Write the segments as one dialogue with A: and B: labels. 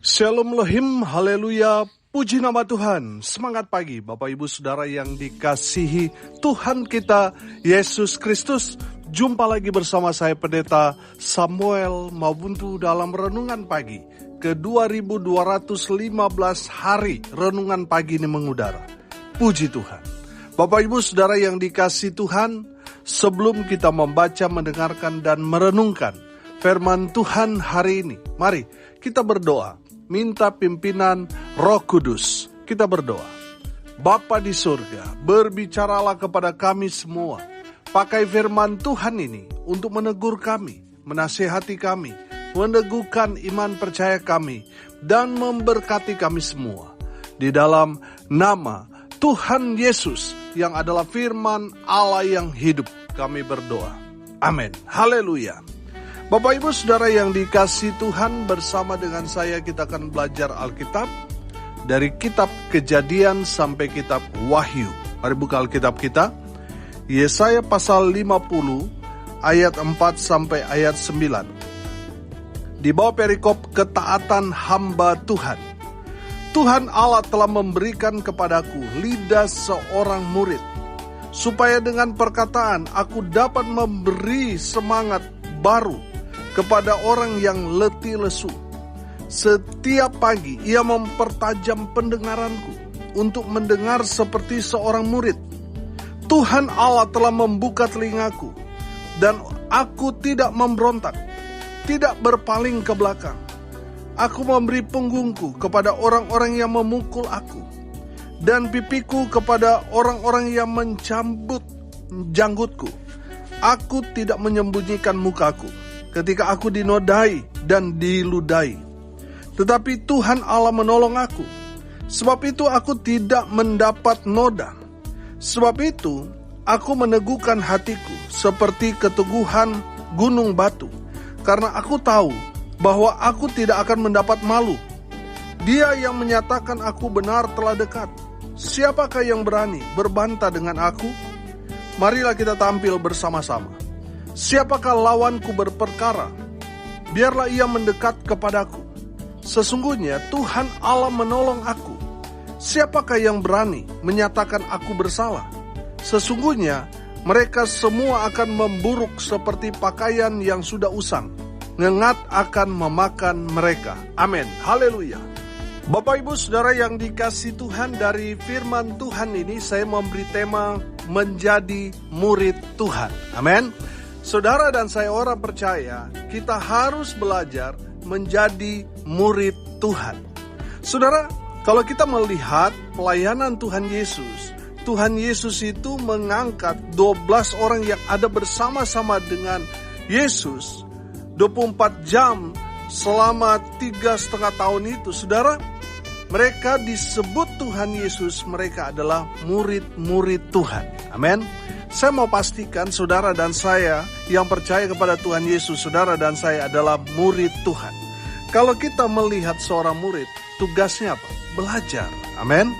A: Shalom Lohim, haleluya, puji nama Tuhan. Semangat pagi Bapak Ibu Saudara yang dikasihi Tuhan kita Yesus Kristus. Jumpa lagi bersama saya Pendeta Samuel Mabuntu dalam Renungan Pagi ke 2215 hari Renungan Pagi ini mengudara. Puji Tuhan. Bapak Ibu Saudara yang dikasihi Tuhan, sebelum kita membaca, mendengarkan dan merenungkan firman Tuhan hari ini, mari kita berdoa. Minta pimpinan Roh Kudus. Kita berdoa. Bapa di surga, berbicaralah kepada kami semua. Pakai firman Tuhan ini untuk menegur kami, menasihati kami, meneguhkan iman percaya kami, dan memberkati kami semua. Di dalam nama Tuhan Yesus yang adalah firman Allah yang hidup, kami berdoa. Amin. Haleluya. Bapak Ibu Saudara yang dikasihi Tuhan, bersama dengan saya kita akan belajar Alkitab dari kitab Kejadian sampai kitab Wahyu. Mari buka Alkitab kita. Yesaya pasal 50 ayat 4 sampai ayat 9. Di bawah perikop ketaatan hamba Tuhan. Tuhan Allah telah memberikan kepadaku lidah seorang murid, supaya dengan perkataan aku dapat memberi semangat baru kepada orang yang letih lesu. Setiap pagi ia mempertajam pendengaranku untuk mendengar seperti seorang murid. Tuhan Allah telah membuka telingaku dan aku tidak memberontak, tidak berpaling ke belakang. Aku memberi punggungku kepada orang-orang yang memukul aku, dan pipiku kepada orang-orang yang mencambut janggutku. Aku tidak menyembunyikan mukaku ketika aku dinodai dan diludahi. Tetapi Tuhan Allah menolong aku. Sebab itu aku tidak mendapat noda. Sebab itu aku meneguhkan hatiku seperti keteguhan gunung batu. Karena aku tahu bahwa aku tidak akan mendapat malu. Dia yang menyatakan aku benar telah dekat. Siapakah yang berani berbantah dengan aku? Marilah kita tampil bersama-sama. Siapakah lawanku berperkara? Biarlah ia mendekat kepadaku. Sesungguhnya Tuhan Allah menolong aku. Siapakah yang berani menyatakan aku bersalah? Sesungguhnya mereka semua akan memburuk seperti pakaian yang sudah usang. Ngengat akan memakan mereka. Amin. Haleluya. Bapak Ibu Saudara yang dikasihi Tuhan, dari firman Tuhan ini saya memberi tema menjadi murid Tuhan. Amin. Saudara dan saya orang percaya, kita harus belajar menjadi murid Tuhan. Saudara, kalau kita melihat pelayanan Tuhan Yesus itu mengangkat 12 orang yang ada bersama-sama dengan Yesus 24 jam selama 3,5 tahun itu. Saudara, mereka disebut Tuhan Yesus, mereka adalah murid-murid Tuhan. Amin. Saya mau pastikan saudara dan saya yang percaya kepada Tuhan Yesus, saudara dan saya adalah murid Tuhan. Kalau kita melihat seorang murid, tugasnya apa? Belajar. Amin.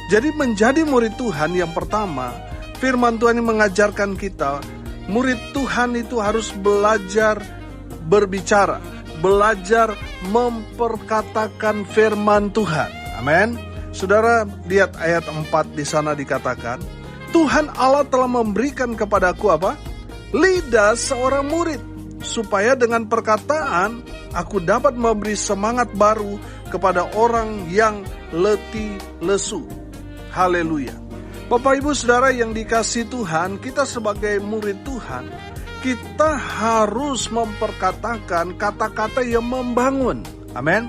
A: Jadi menjadi murid Tuhan, yang pertama, firman Tuhan ini mengajarkan kita, murid Tuhan itu harus belajar berbicara, belajar memperkatakan firman Tuhan. Amin. Saudara, lihat ayat 4 di sana dikatakan, Tuhan Allah telah memberikan kepadaku apa? Lidah seorang murid, supaya dengan perkataan aku dapat memberi semangat baru kepada orang yang letih lesu. Haleluya. Bapak Ibu Saudara yang dikasihi Tuhan, kita sebagai murid Tuhan, kita harus memperkatakan kata-kata yang membangun. Amin.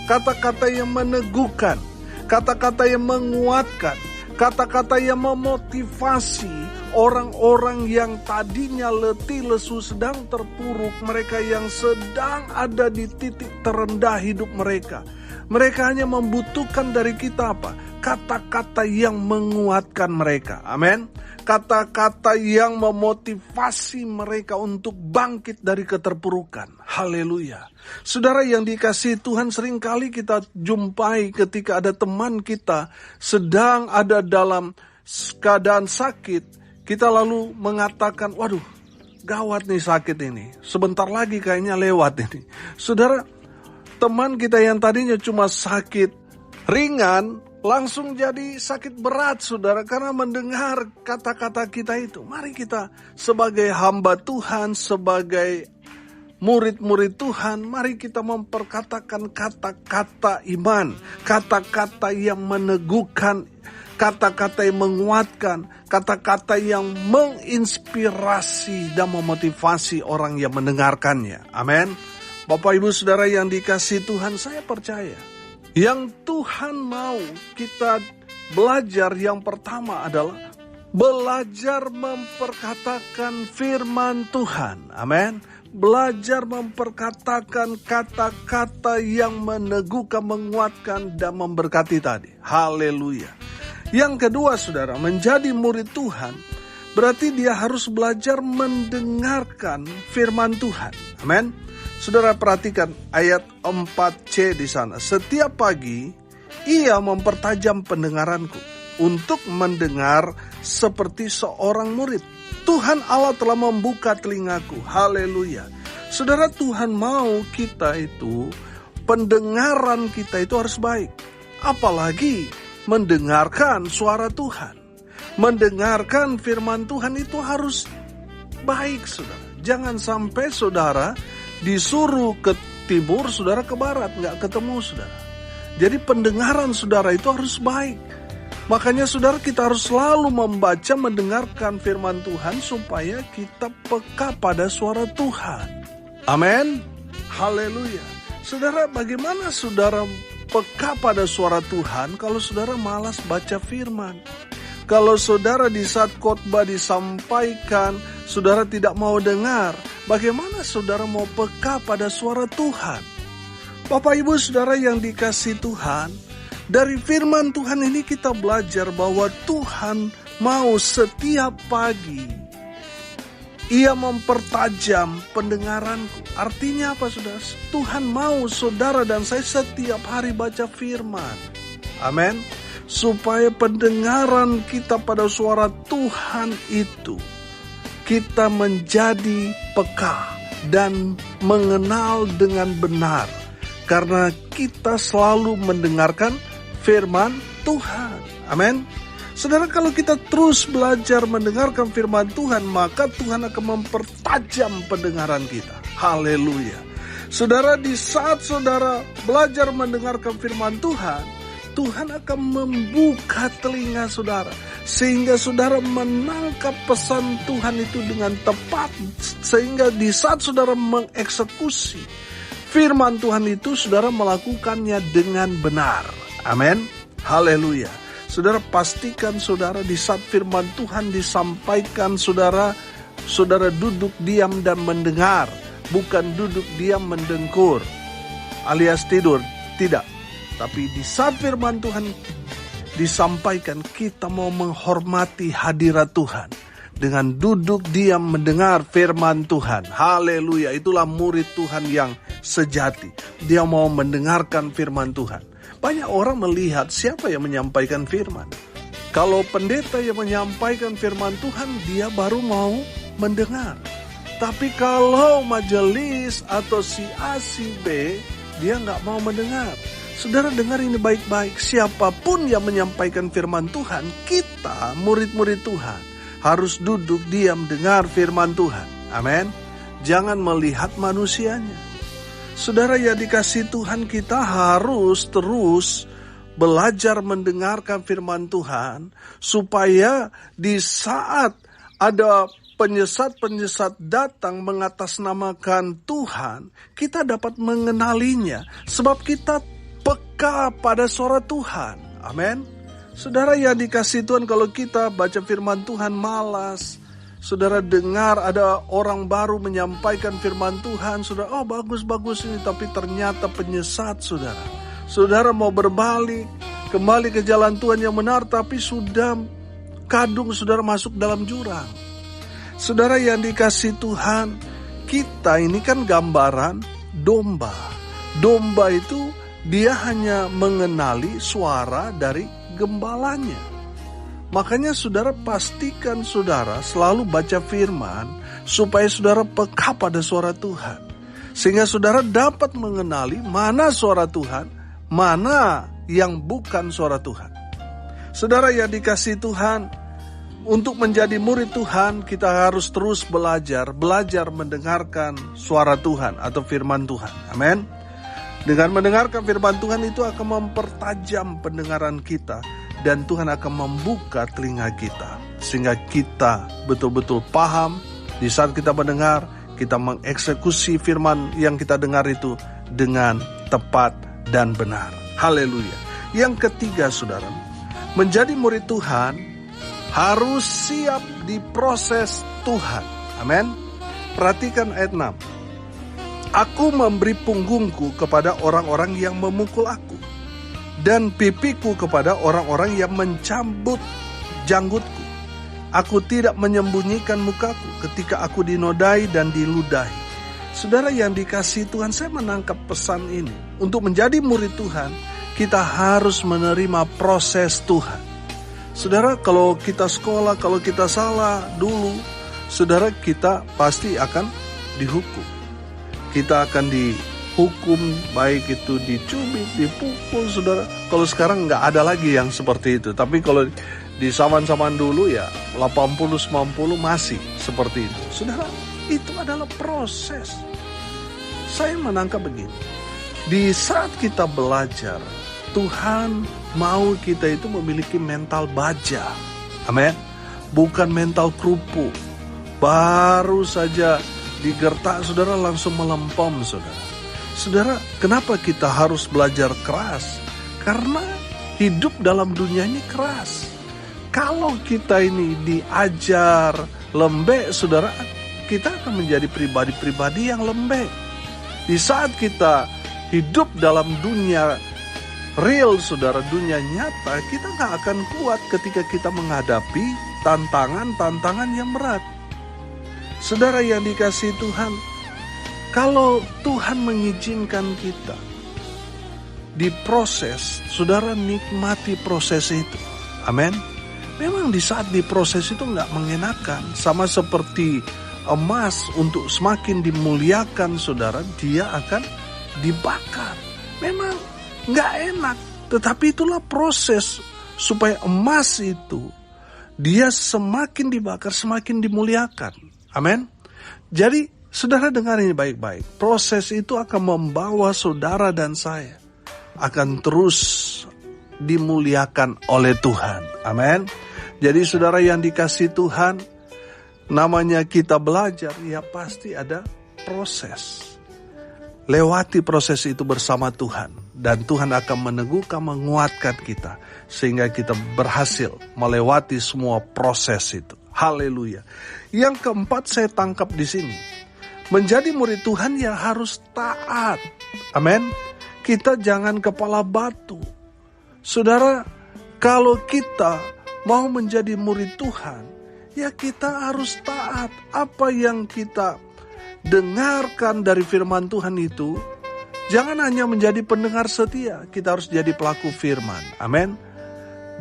A: Kata-kata yang meneguhkan, kata-kata yang menguatkan, kata-kata yang memotivasi orang-orang yang tadinya letih lesu, sedang terpuruk, mereka yang sedang ada di titik terendah hidup mereka. Mereka hanya membutuhkan dari kita apa? Kata-kata yang menguatkan mereka. Amin. Kata-kata yang memotivasi mereka untuk bangkit dari keterpurukan. Haleluya. Saudara yang dikasihi Tuhan, seringkali kita jumpai ketika ada teman kita sedang ada dalam keadaan sakit, kita lalu mengatakan, waduh, gawat nih sakit ini, sebentar lagi kayaknya lewat ini. Saudara, Teman kita yang tadinya cuma sakit ringan, langsung jadi sakit berat, saudara, karena mendengar kata-kata kita itu. Mari kita sebagai hamba Tuhan, sebagai murid-murid Tuhan, mari kita memperkatakan kata-kata iman, kata-kata yang meneguhkan, kata-kata yang menguatkan, kata-kata yang menginspirasi dan memotivasi orang yang mendengarkannya. Amin. Bapak Ibu Saudara yang dikasihi Tuhan, saya percaya yang Tuhan mau kita belajar yang pertama adalah belajar memperkatakan firman Tuhan. Amin. Belajar memperkatakan kata-kata yang meneguhkan, menguatkan, dan memberkati tadi. Haleluya. Yang kedua, saudara, menjadi murid Tuhan berarti dia harus belajar mendengarkan firman Tuhan. Amin. Saudara perhatikan ayat 4C di sana. Setiap pagi ia mempertajam pendengaranku untuk mendengar seperti seorang murid. Tuhan Allah telah membuka telingaku. Haleluya. Saudara, Tuhan mau kita itu, pendengaran kita itu harus baik. Apalagi mendengarkan suara Tuhan. Mendengarkan firman Tuhan itu harus baik, saudara. Jangan sampai saudara disuruh ke timur, saudara ke barat, nggak ketemu, saudara. Jadi pendengaran saudara itu harus baik. Makanya saudara, kita harus selalu membaca, mendengarkan firman Tuhan supaya kita peka pada suara Tuhan. Amin. Haleluya. Saudara, bagaimana saudara peka pada suara Tuhan kalau saudara malas baca firman? Kalau saudara di saat khotbah disampaikan, saudara tidak mau dengar, bagaimana saudara mau peka pada suara Tuhan? Bapak Ibu Saudara yang dikasihi Tuhan, dari firman Tuhan ini kita belajar bahwa Tuhan mau setiap pagi Ia mempertajam pendengaranku. Artinya apa, saudara? Tuhan mau saudara dan saya setiap hari baca firman. Amin. Supaya pendengaran kita pada suara Tuhan itu, kita menjadi peka dan mengenal dengan benar. Karena kita selalu mendengarkan firman Tuhan. Amin. Saudara, kalau kita terus belajar mendengarkan firman Tuhan, maka Tuhan akan mempertajam pendengaran kita. Haleluya. Saudara, di saat saudara belajar mendengarkan firman Tuhan, Tuhan akan membuka telinga saudara, sehingga saudara menangkap pesan Tuhan itu dengan tepat, sehingga di saat saudara mengeksekusi firman Tuhan itu, saudara melakukannya dengan benar. Amin. Haleluya. Saudara, pastikan saudara di saat firman Tuhan disampaikan, saudara duduk diam dan mendengar, bukan duduk diam mendengkur alias tidur. Tidak. Tapi di saat firman Tuhan disampaikan, kita mau menghormati hadirat Tuhan dengan duduk diam mendengar firman Tuhan. Haleluya, itulah murid Tuhan yang sejati. Dia mau mendengarkan firman Tuhan. Banyak orang melihat siapa yang menyampaikan firman. Kalau pendeta yang menyampaikan firman Tuhan, dia baru mau mendengar. Tapi kalau majelis atau si A, si B, dia nggak mau mendengar. Saudara, dengar ini baik-baik. Siapapun yang menyampaikan firman Tuhan, kita murid-murid Tuhan harus duduk diam dengar firman Tuhan. Amin. Jangan melihat manusianya. Saudara yang dikasihi Tuhan, kita harus terus belajar mendengarkan firman Tuhan, supaya di saat ada penyesat-penyesat datang mengatasnamakan Tuhan, kita dapat mengenalinya, sebab kita peka pada suara Tuhan. Amin. Saudara yang dikasihi Tuhan, kalau kita baca firman Tuhan malas, saudara dengar ada orang baru menyampaikan firman Tuhan, saudara, oh bagus-bagus ini, tapi ternyata penyesat, saudara. Saudara mau berbalik, kembali ke jalan Tuhan yang benar, tapi sudah kadung saudara masuk dalam jurang. Saudara yang dikasihi Tuhan, kita ini kan gambaran domba. Domba itu dia hanya mengenali suara dari gembalanya. Makanya saudara pastikan saudara selalu baca firman, supaya saudara peka pada suara Tuhan. Sehingga saudara dapat mengenali mana suara Tuhan, mana yang bukan suara Tuhan. Saudara yang dikasihi Tuhan, untuk menjadi murid Tuhan, kita harus terus belajar mendengarkan suara Tuhan atau firman Tuhan. Amin. Dengan mendengarkan firman Tuhan itu akan mempertajam pendengaran kita, dan Tuhan akan membuka telinga kita, sehingga kita betul-betul paham. Di saat kita mendengar, kita mengeksekusi firman yang kita dengar itu dengan tepat dan benar. Haleluya. Yang ketiga, saudara, menjadi murid Tuhan harus siap diproses Tuhan. Amin. Perhatikan ayat 6. Aku memberi punggungku kepada orang-orang yang memukul aku, dan pipiku kepada orang-orang yang mencambut janggutku. Aku tidak menyembunyikan mukaku ketika aku dinodai dan diludahi. Saudara yang dikasihi Tuhan, saya menangkap pesan ini. Untuk menjadi murid Tuhan, kita harus menerima proses Tuhan. Saudara, kalau kita sekolah, kalau kita salah dulu, saudara, kita pasti akan dihukum. Kita akan dihukum, baik itu dicubit, dipukul, saudara. Kalau sekarang nggak ada lagi yang seperti itu. Tapi kalau di zaman-zaman dulu ya 80-90 masih seperti itu. Saudara, itu adalah proses. Saya menangkap begini. Di saat kita belajar, Tuhan mau kita itu memiliki mental baja. Amin. Bukan mental kerupuk. Baru saja digertak, saudara, langsung melempem, saudara. Saudara, kenapa kita harus belajar keras? Karena hidup dalam dunia ini keras. Kalau kita ini diajar lembek, saudara, kita akan menjadi pribadi-pribadi yang lembek. Di saat kita hidup dalam dunia real, saudara, dunia nyata, kita gak akan kuat ketika kita menghadapi tantangan-tantangan yang berat. Saudara yang dikasihi Tuhan, kalau Tuhan mengizinkan kita diproses, saudara, nikmati proses itu. Amin. Memang di saat diproses itu gak mengenakan. Sama seperti emas, untuk semakin dimuliakan, saudara, dia akan dibakar. Memang gak enak, tetapi itulah proses supaya emas itu dia semakin dibakar, semakin dimuliakan. Amin. Jadi saudara dengar ini baik-baik. Proses itu akan membawa saudara dan saya akan terus dimuliakan oleh Tuhan. Amin. Jadi saudara yang dikasihi Tuhan, namanya kita belajar, ya pasti ada proses. Lewati proses itu bersama Tuhan, dan Tuhan akan meneguhkan, menguatkan kita, sehingga kita berhasil melewati semua proses itu. Haleluya. Yang keempat saya tangkap di sini, menjadi murid Tuhan ya harus taat. Amin. Kita jangan kepala batu. Saudara, kalau kita mau menjadi murid Tuhan, ya kita harus taat. Apa yang kita dengarkan dari firman Tuhan itu, jangan hanya menjadi pendengar setia, kita harus jadi pelaku firman. Amin.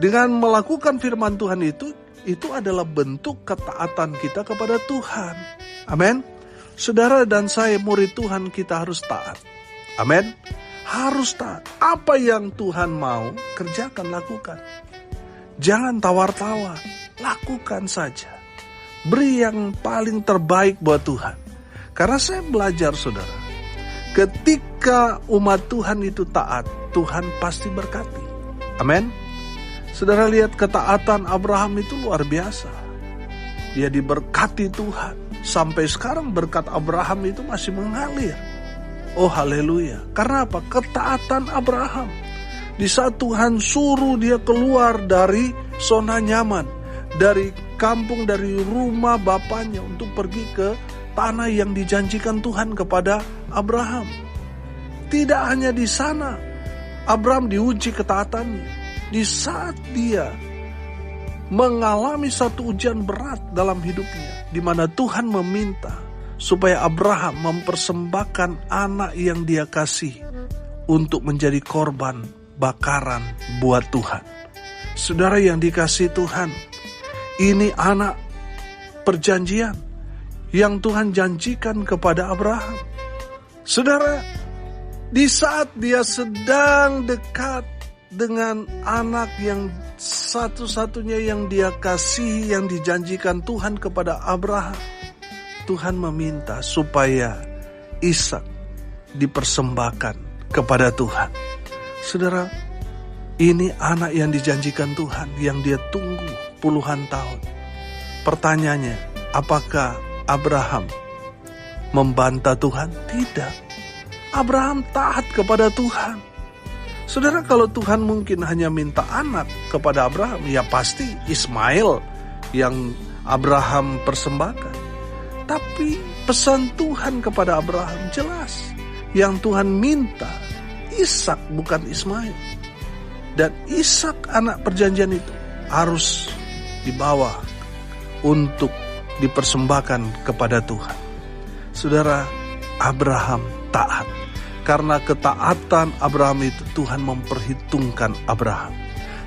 A: Dengan melakukan firman Tuhan itu adalah bentuk ketaatan kita kepada Tuhan. Amin. Saudara dan saya murid Tuhan, kita harus taat. Amin. Harus taat. Apa yang Tuhan mau, kerjakan, lakukan. Jangan tawar-tawar, lakukan saja. Beri yang paling terbaik buat Tuhan. Karena saya belajar, saudara, ketika umat Tuhan itu taat, Tuhan pasti berkati. Amin. Saudara lihat ketaatan Abraham itu luar biasa. Dia diberkati Tuhan. Sampai sekarang berkat Abraham itu masih mengalir. Oh haleluya. Karena apa? Ketaatan Abraham. Di saat Tuhan suruh dia keluar dari zona nyaman, dari kampung, dari rumah bapaknya untuk pergi ke tanah yang dijanjikan Tuhan kepada Abraham. Tidak hanya di sana, Abraham diuji ketaatannya. Di saat dia mengalami satu ujian berat dalam hidupnya, di mana Tuhan meminta supaya Abraham mempersembahkan anak yang dia kasih untuk menjadi korban bakaran buat Tuhan. Saudara yang dikasihi Tuhan, ini anak perjanjian yang Tuhan janjikan kepada Abraham. Saudara, di saat dia sedang dekat dengan anak yang satu-satunya yang dia kasihi, yang dijanjikan Tuhan kepada Abraham, Tuhan meminta supaya Ishak dipersembahkan kepada Tuhan. Saudara, ini anak yang dijanjikan Tuhan, yang dia tunggu puluhan tahun. Pertanyaannya, apakah Abraham membantah Tuhan? Tidak. Abraham taat kepada Tuhan. Saudara, kalau Tuhan mungkin hanya minta anak kepada Abraham, ya pasti Ismail yang Abraham persembahkan. Tapi pesan Tuhan kepada Abraham jelas. Yang Tuhan minta Ishak, bukan Ismail. Dan Ishak anak perjanjian itu harus dibawa untuk dipersembahkan kepada Tuhan. Saudara, Abraham taat. Karena ketaatan Abraham itu, Tuhan memperhitungkan Abraham.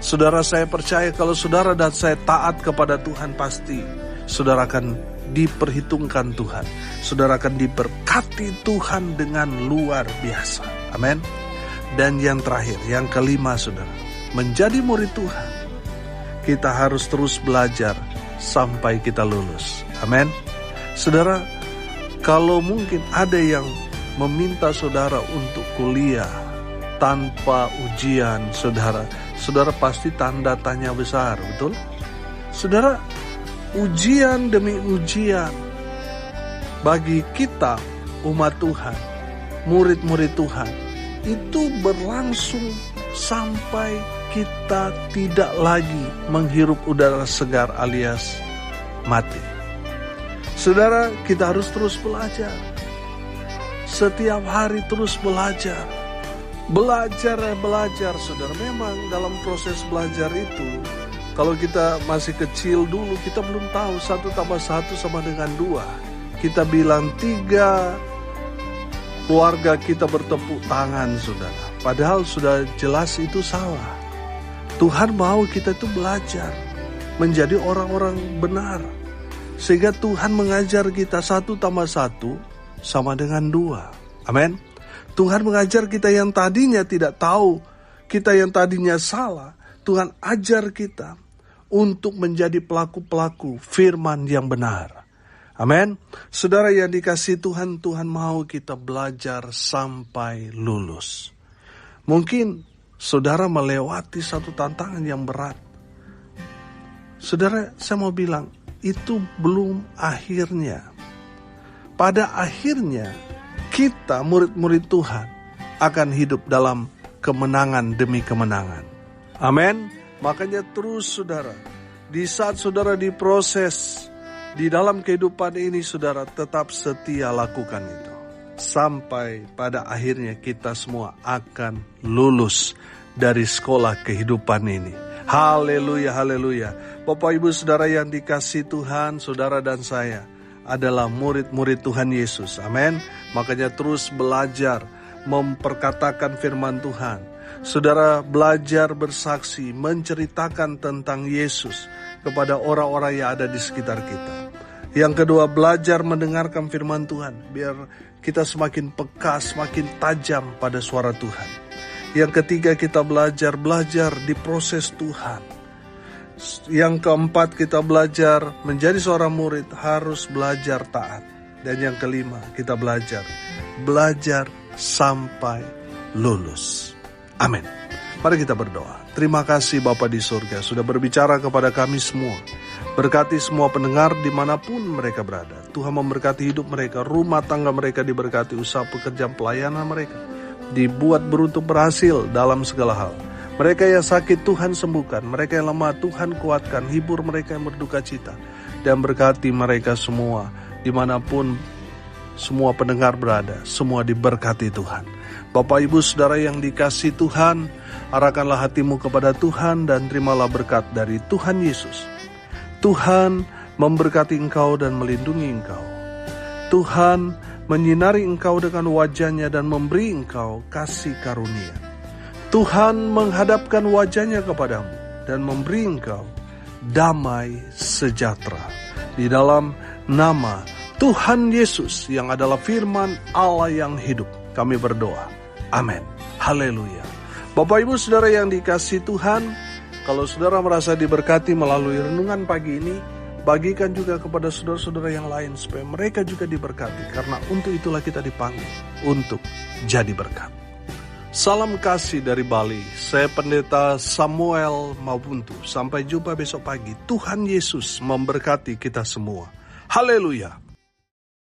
A: Saudara, saya percaya kalau saudara dan saya taat kepada Tuhan, pasti saudara akan diperhitungkan Tuhan. Saudara akan diberkati Tuhan dengan luar biasa. Amin. Dan yang terakhir, yang kelima, saudara, menjadi murid Tuhan, kita harus terus belajar sampai kita lulus. Amin. Saudara, kalau mungkin ada yang meminta saudara untuk kuliah tanpa ujian, saudara pasti tanda tanya besar, betul? Saudara, ujian demi ujian bagi kita umat Tuhan, murid-murid Tuhan, itu berlangsung sampai kita tidak lagi menghirup udara segar alias mati. Saudara, kita harus terus belajar. Setiap hari terus belajar. Belajar, saudara. Memang dalam proses belajar itu, kalau kita masih kecil dulu, kita belum tahu 1 tambah 1 sama dengan 2. Kita bilang 3, keluarga kita bertepuk tangan, saudara. Padahal sudah jelas itu salah. Tuhan mau kita itu belajar menjadi orang-orang benar. Sehingga Tuhan mengajar kita 1 tambah 1 sama dengan 2. Amin. Tuhan mengajar kita yang tadinya tidak tahu, kita yang tadinya salah. Tuhan ajar kita untuk menjadi pelaku-pelaku firman yang benar. Amin. Saudara yang dikasihi Tuhan, Tuhan mau kita belajar sampai lulus. Mungkin saudara melewati satu tantangan yang berat. Saudara, saya mau bilang, itu belum akhirnya. Pada akhirnya, kita murid-murid Tuhan akan hidup dalam kemenangan demi kemenangan. Amin. Makanya terus saudara, di saat saudara diproses di dalam kehidupan ini, saudara tetap setia lakukan itu. Sampai pada akhirnya kita semua akan lulus dari sekolah kehidupan ini. Haleluya, haleluya. Bapak Ibu Saudara yang dikasihi Tuhan, saudara dan saya adalah murid-murid Tuhan Yesus. Amin. Makanya terus belajar memperkatakan firman Tuhan. Saudara belajar bersaksi, menceritakan tentang Yesus kepada orang-orang yang ada di sekitar kita. Yang kedua, belajar mendengarkan firman Tuhan, biar kita semakin peka, semakin tajam pada suara Tuhan. Yang ketiga, kita belajar di proses Tuhan. Yang keempat, kita belajar menjadi seorang murid harus belajar taat. Dan yang kelima, kita belajar sampai lulus. Amin. Mari kita berdoa. Terima kasih Bapa di surga sudah berbicara kepada kami semua. Berkati semua pendengar dimanapun mereka berada. Tuhan memberkati hidup mereka, rumah tangga mereka diberkati, usaha pekerjaan pelayanan mereka dibuat beruntung berhasil dalam segala hal. Mereka yang sakit Tuhan sembuhkan, mereka yang lemah Tuhan kuatkan, hibur mereka yang berduka cita. Dan berkati mereka semua, dimanapun semua pendengar berada, semua diberkati Tuhan. Bapak Ibu Saudara yang dikasihi Tuhan, arahkanlah hatimu kepada Tuhan dan terimalah berkat dari Tuhan Yesus. Tuhan memberkati engkau dan melindungi engkau. Tuhan menyinari engkau dengan wajah-Nya dan memberi engkau kasih karunia. Tuhan menghadapkan wajah-Nya kepadamu dan memberi engkau damai sejahtera. Di dalam nama Tuhan Yesus yang adalah firman Allah yang hidup. Kami berdoa. Amin. Haleluya. Bapak Ibu Saudara yang dikasihi Tuhan, kalau saudara merasa diberkati melalui renungan pagi ini, bagikan juga kepada saudara-saudara yang lain supaya mereka juga diberkati. Karena untuk itulah kita dipanggil untuk jadi berkat. Salam kasih dari Bali. Saya Pendeta Samuel Mabuntu. Sampai jumpa besok pagi. Tuhan Yesus memberkati kita semua. Haleluya.